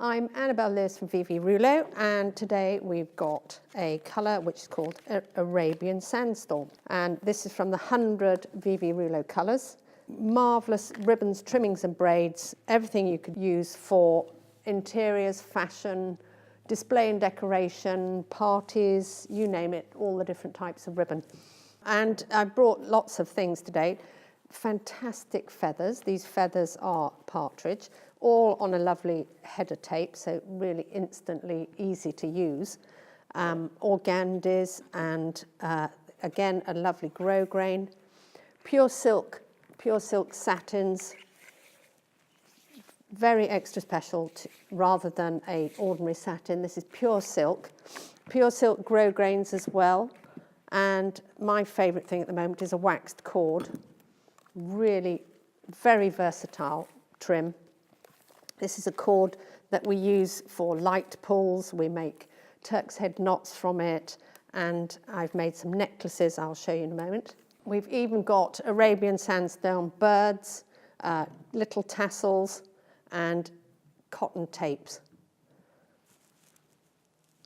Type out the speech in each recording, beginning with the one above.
I'm Annabelle Lewis from VV Rouleaux, and today we've got a colour which is called Arabian Sandstorm, and this is from the 100 VV Rouleaux colours. Marvellous ribbons, trimmings and braids, everything you could use for interiors, fashion, display and decoration, parties, you name it, all the different types of ribbon. And I brought lots of things today. Fantastic feathers. These feathers are partridge, all on a lovely header tape, so really instantly easy to use. Organdies and again a lovely grosgrain. Pure silk satins, very extra special rather than a ordinary satin. This is pure silk grosgrains as well. And my favourite thing at the moment is a waxed cord. Really very versatile trim. This is a cord that we use for light pulls. We make Turk's head knots from it, and I've made some necklaces I'll show you in a moment. We've even got Arabian Sandstorm birds, little tassels and cotton tapes.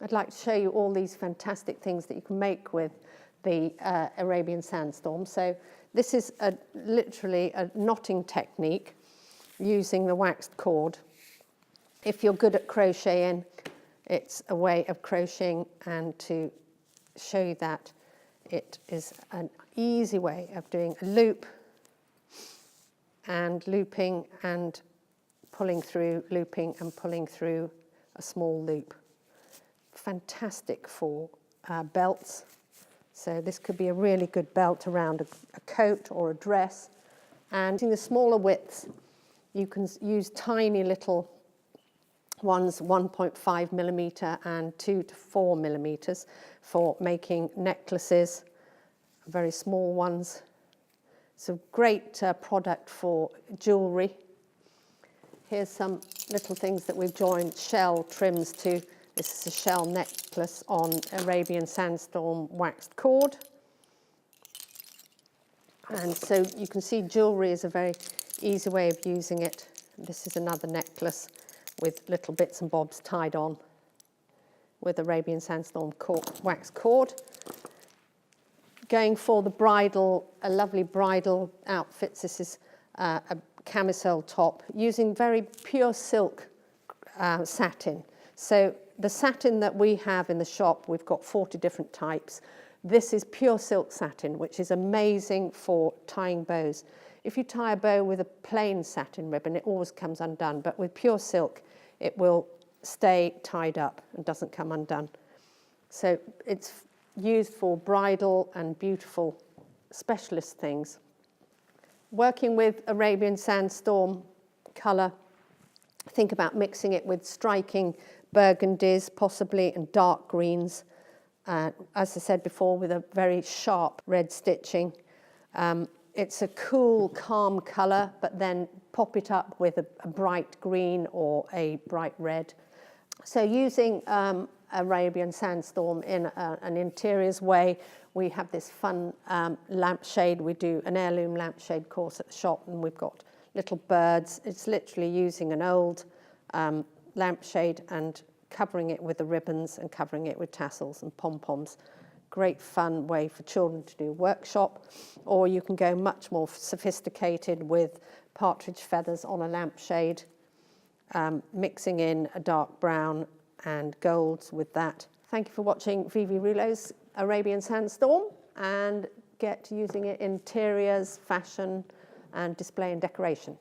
I'd like to show you all these fantastic things that you can make with the Arabian Sandstorm. So this is literally a knotting technique using the waxed cord. If you're good at crocheting, it's a way of crocheting, and to show you that, it is an easy way of doing a loop and looping and pulling through, looping and pulling through a small loop. Fantastic for belts. So this could be a really good belt around a coat or a dress. And in the smaller widths, you can use tiny little ones, 1.5 millimetre and 2 to 4 millimetres for making necklaces, very small ones. It's a great product for jewellery. Here's some little things that we've joined shell trims to. This is a shell necklace on Arabian Sandstorm waxed cord. And so you can see jewellery is a very easy way of using it. This is another necklace with little bits and bobs tied on with Arabian Sandstorm wax cord. Going for the bridal, a lovely bridal outfits. This is a camisole top using very pure silk satin. So the satin that we have in the shop, we've got 40 different types. This is pure silk satin, which is amazing for tying bows. If you tie a bow with a plain satin ribbon, it always comes undone, but with pure silk, it will stay tied up and doesn't come undone. So it's used for bridal and beautiful specialist things. Working with Arabian Sandstorm colour, think about mixing it with striking burgundies, possibly, and dark greens. As I said before, with a very sharp red stitching. It's a cool, calm colour, but then pop it up with a bright green or a bright red. So using Arabian Sandstorm in an interiors way, we have this fun lampshade. We do an heirloom lampshade course at the shop, and we've got little birds. It's literally using an old lampshade and covering it with the ribbons and covering it with tassels and pom-poms. Great fun way for children to do workshop, or you can go much more sophisticated with partridge feathers on a lampshade, mixing in a dark brown and golds with that. Thank you for watching VV Rouleaux's Arabian Sandstorm, and get using it in interiors, fashion and display and decoration.